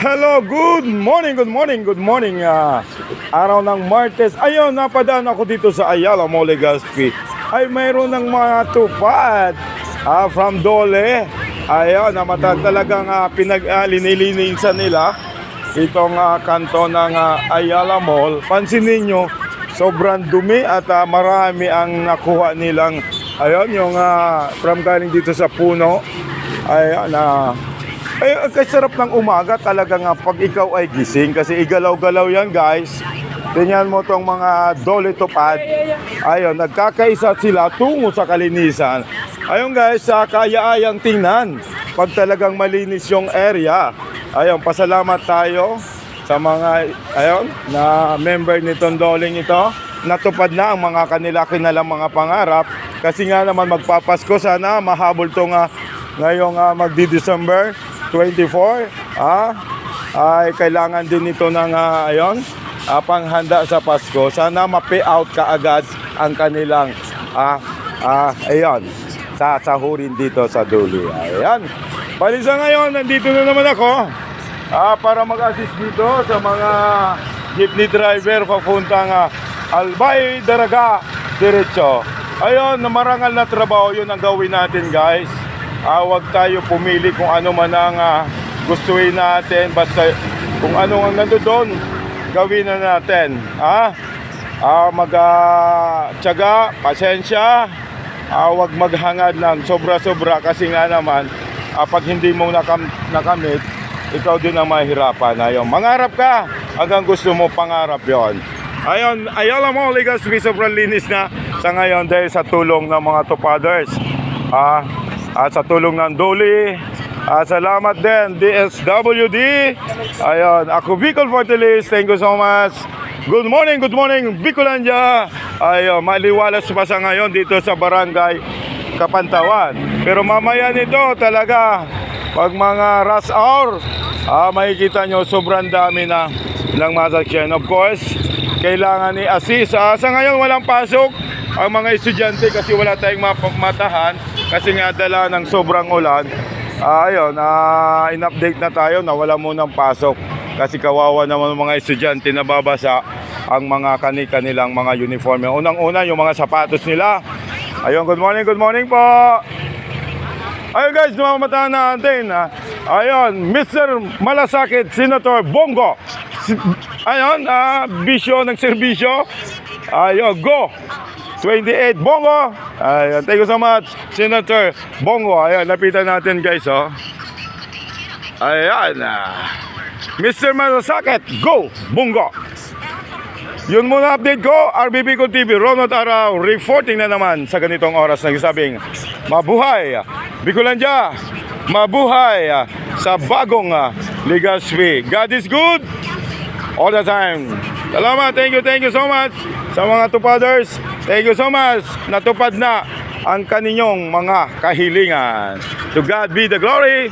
Hello, good morning, good morning, good morning. Araw ng Martes. Ayun, napadaan ako dito sa Ayala Mall, Legazpi. Ay, mayroon ng mga tupad from Dole. Ayun, talagang linilinisan nila itong kanto ng Ayala Mall. Pansinin nyo, sobrang dumi at marami ang nakuha nilang, ayun, yung from galing dito sa puno. Ayun, ay, kasarap ng umaga talaga nga pag ikaw ay gising kasi igalaw-galaw yan, guys. Tingnan mo tong mga Dole tupad. Ayun, nagkakaisa sila tungo sa kalinisan. Ayun, guys, kaya-ayang tingnan pag talagang malinis yung area. Ayun, pasalamat tayo sa mga na member nitong Doling ito. Natupad na ang mga kanilang mga pangarap kasi nga naman magpapasko, sana mahabol tong ngayong magdi-December 24, ay kailangan din ito ng panghanda sa Pasko. Sana ma-pay out kaagad ang kanilang sasahurin dito sa Dole. Ayan. Balisa ngayon, nandito na naman ako para mag-assist dito sa mga jeepney driver papuntang Albay, Daraga, diretso. Ayun, marangal na trabaho yun ang gawin natin, guys. Huwag tayo pumili kung ano man ang gustuin natin. Basta kung ano ang nandoon, gawin na natin. Tiyaga, pasensya. Huwag maghangad ng sobra-sobra kasi nga naman, pag hindi mo nakamit, ikaw din ang mahirapan. Ayun, mangarap ka hanggang gusto mo pangarap yon. Ayun, Ayala Mall, Legazpi, sobrang linis na sa ngayon dahil sa tulong ng mga tupaders. Sa tulong ng Dole. Salamat din DSWD. Ayun, ako Bicol Fortilis. Thank you so much. Good morning Bicolandia. Ayun, maliwalas pa sa ngayon dito sa Barangay Kapantawan. Pero mamaya nito talaga pag mga rush hour, makikita nyo sobrang dami na ng masakyan. Of course, kailangan i-assist. Sa ngayon walang pasok ang mga estudyante kasi wala tayong matahan. Kasi nga dala ng sobrang ulan. Ayun, in-update na tayo na wala munang pasok. Kasi kawawa naman mga estudyante na babasa ang mga kanilang mga uniforme. Unang-una, yung mga sapatos nila. Ayun, good morning po. Ayun, guys, namamataan natin. Ayun, Mr. Malasakit, Senator Bongo. Ayun, bisyo ng serbisyo. Ayun, go! 28 Bongo. Ayan, thank you so much, Senator Bongo. Ayan, lapitan natin, guys, Ayan, Mr. Malasakit, go, Bongo. Yun muna update ko, RBB Bicol TV, Ronald Araw, reporting na naman sa ganitong oras. Nagsasabing, mabuhay, Bicolandia, mabuhay sa bagong Legazpi. God is good all the time. Salamat, thank you so much sa mga tupaders. Thank you so much. Natupad na ang kaninyong mga kahilingan. To God be the glory.